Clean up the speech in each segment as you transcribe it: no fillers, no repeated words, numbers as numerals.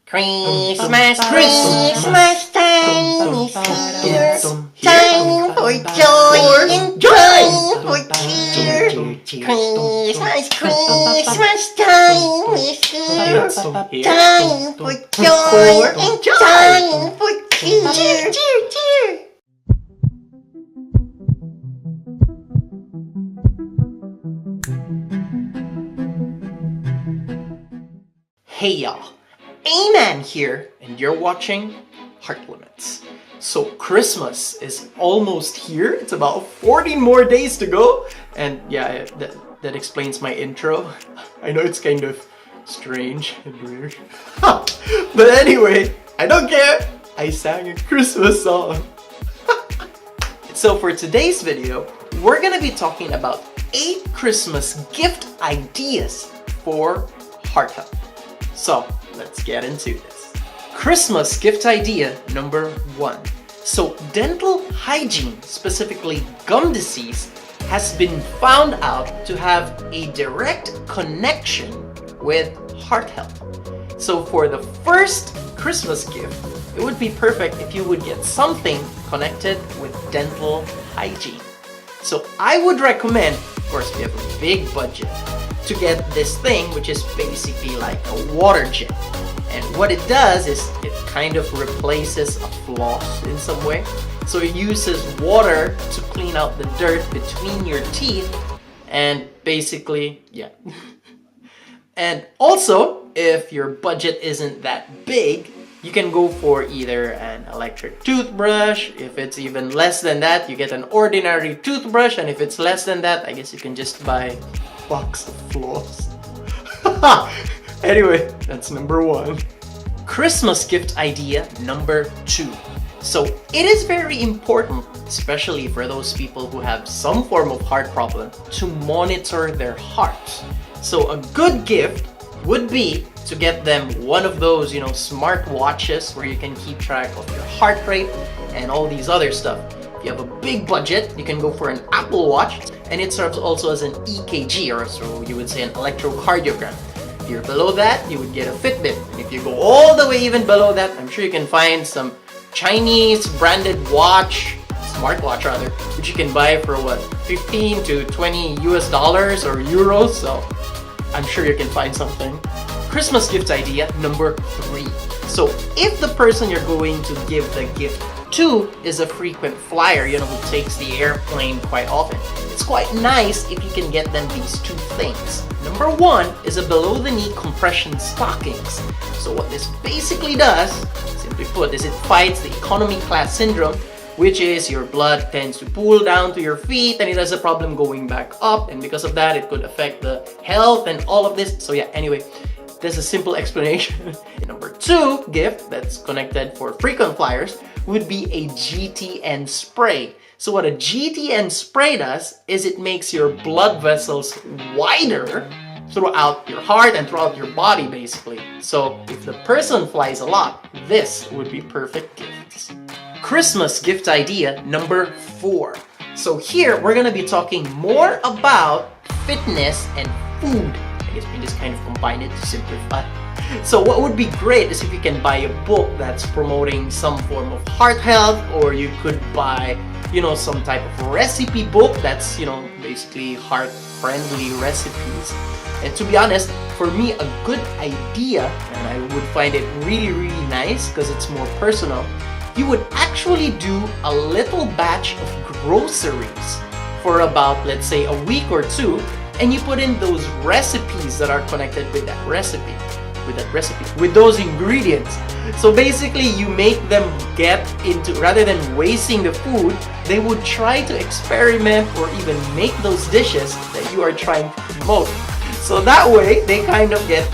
Christmas, Christmas time is here. Time for joy and time for cheer. Christmas, Christmas time is here. Time for joy and time for cheer. Cheer, cheer. Hey y'all, A-Man here, and you're watching Heart Limits. So Christmas is almost here. It's about 14 more days to go, and yeah, that explains my intro. I know it's kind of strange and weird, but anyway, I don't care. I sang a Christmas song. So for today's video, we're gonna be talking about 8 Christmas gift ideas for heart health. So let's get into this. Christmas gift idea number 1. So dental hygiene, specifically gum disease, has been found out to have a direct connection with heart health. So for the first Christmas gift, it would be perfect if you would get something connected with dental hygiene. So I would recommend, of course, if you have a big budget, to get this thing, which is basically like a water jet. And what it does is it kind of replaces a floss in some way. So it uses water to clean out the dirt between your teeth, and basically, yeah. And also, if your budget isn't that big, you can go for either an electric toothbrush. If it's even less than that, you get an ordinary toothbrush. And if it's less than that, I guess you can just buy a box of floss. Anyway, that's number 1. Christmas gift idea number 2. So it is very important, especially for those people who have some form of heart problem, to monitor their heart. So a good gift would be to get them one of those, smart watches where you can keep track of your heart rate and all these other stuff. If you have a big budget, you can go for an Apple Watch, and it serves also as an EKG, or so you would say an electrocardiogram. If you're below that, you would get a Fitbit. And if you go all the way even below that, I'm sure you can find some Chinese branded watch, smartwatch rather, which you can buy for what, 15 to 20 US dollars or euros, so I'm sure you can find something. Christmas gift idea number 3. So if the person you're going to give the gift to is a frequent flyer, who takes the airplane quite often, it's quite nice if you can get them these 2 things. Number 1 is a below-the-knee compression stockings. So what this basically does, simply put, is it fights the economy class syndrome, which is your blood tends to pool down to your feet and it has a problem going back up, and because of that it could affect the health and all of this. So yeah, anyway, there's a simple explanation. Number 2 gift that's connected for frequent flyers would be a GTN spray. So what a GTN spray does is it makes your blood vessels wider throughout your heart and throughout your body basically. So if the person flies a lot, this would be perfect gifts. Christmas gift idea number 4. So here we're gonna be talking more about fitness and food. I guess we just kind of combine it to simplify. So what would be great is if you can buy a book that's promoting some form of heart health, or you could buy, some type of recipe book that's, basically heart-friendly recipes. And to be honest, for me, a good idea, and I would find it really, really nice because it's more personal, you would actually do a little batch of groceries for about, let's say, a week or 2, and you put in those recipes that are connected with that recipe, with those ingredients. So basically you make them get into, rather than wasting the food, they would try to experiment or even make those dishes that you are trying to promote. So that way they kind of get,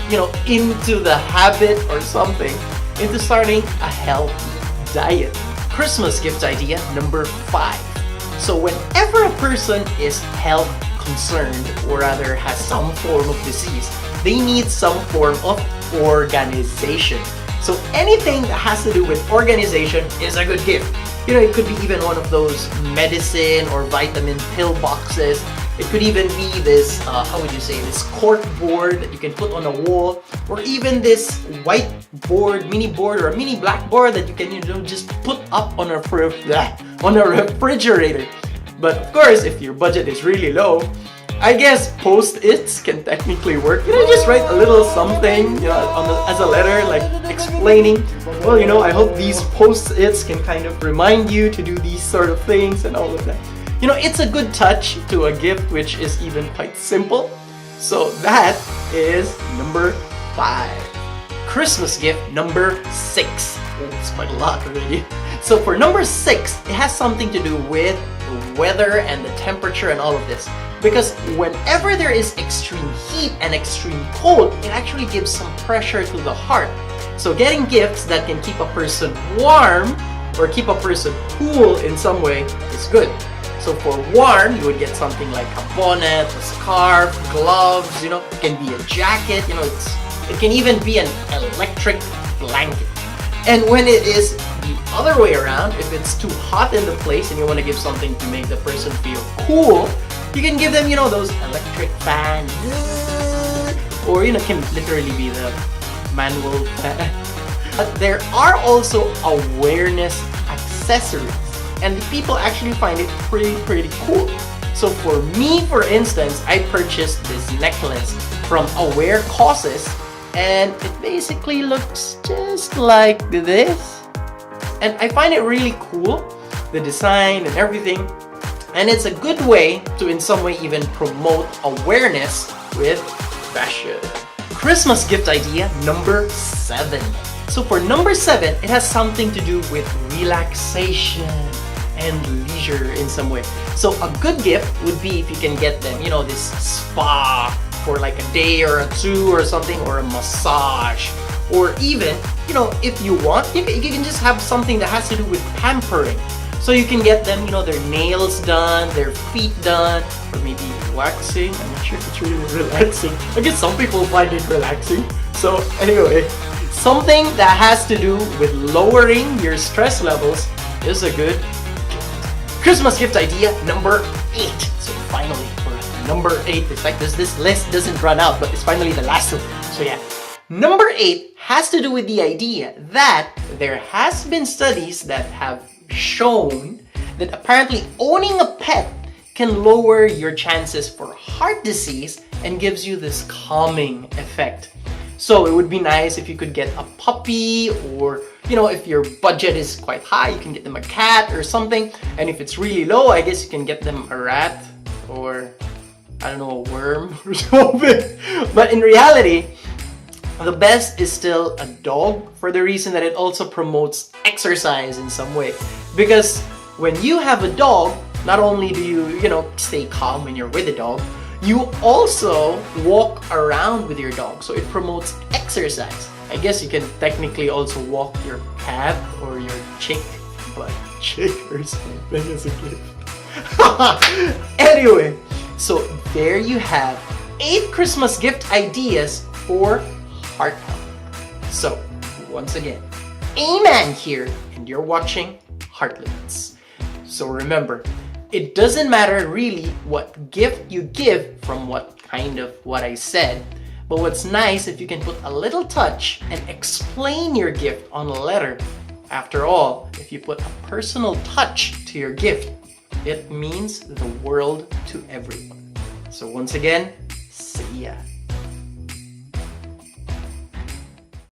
into the habit or something, into starting a healthy diet. Christmas gift idea number 5. So whenever a person is health concerned, or rather has some form of disease, they need some form of organization. So anything that has to do with organization is a good gift. It could be even one of those medicine or vitamin pill boxes It could even be this, how would you say, this cork board that you can put on a wall, or even this white board, mini board, or a mini blackboard that you can, just put up on a refrigerator. But of course, if your budget is really low, I guess post-its can technically work. Just write a little something, as a letter, like explaining, well, I hope these post-its can kind of remind you to do these sort of things and all of that. It's a good touch to a gift which is even quite simple. So that is number 5. Christmas gift number 6. Oh, it's quite a lot already. So for number 6, it has something to do with the weather and the temperature and all of this. Because whenever there is extreme heat and extreme cold, it actually gives some pressure to the heart. So getting gifts that can keep a person warm or keep a person cool in some way is good. So for warm, you would get something like a bonnet, a scarf, gloves, it can be a jacket, it can even be an electric blanket. And when it is the other way around, if it's too hot in the place and you want to give something to make the person feel cool, you can give them, those electric fans, or it can literally be the manual fan. But there are also awareness accessories, and the people actually find it pretty cool. So for me, for instance, I purchased this necklace from Aware Causes, and it basically looks just like this. And I find it really cool, the design and everything. And it's a good way to in some way even promote awareness with fashion. Christmas gift idea number 7. So for number 7, it has something to do with relaxation and leisure in some way. So a good gift would be if you can get them, this spa for like a day or 2 or something, or a massage, or even, if you want, you can just have something that has to do with pampering. So you can get them, their nails done, their feet done, or maybe waxing. I'm not sure if it's really relaxing. I guess some people find it relaxing. So anyway, something that has to do with lowering your stress levels is a good Christmas gift idea number 8. So finally, for number 8, it's like this list doesn't run out, but it's finally the last one. So yeah, number 8 has to do with the idea that there has been studies that have shown that apparently owning a pet can lower your chances for heart disease and gives you this calming effect. So it would be nice if you could get a puppy, or if your budget is quite high, you can get them a cat or something. And if it's really low, I guess you can get them a rat, or I don't know, a worm or something. But in reality, the best is still a dog, for the reason that it also promotes exercise in some way. Because when you have a dog, not only do you, stay calm when you're with the dog, you also walk around with your dog. So it promotes exercise. I guess you can technically also walk your cat or your chick or something as a gift. Anyway, so there you have 8 Christmas gift ideas for heart health. So once again, Aman here, and you're watching Heartlimits. So remember, it doesn't matter really what gift you give from what I said, but what's nice if you can put a little touch and explain your gift on a letter. After all, if you put a personal touch to your gift, it means the world to everyone. So once again, see ya.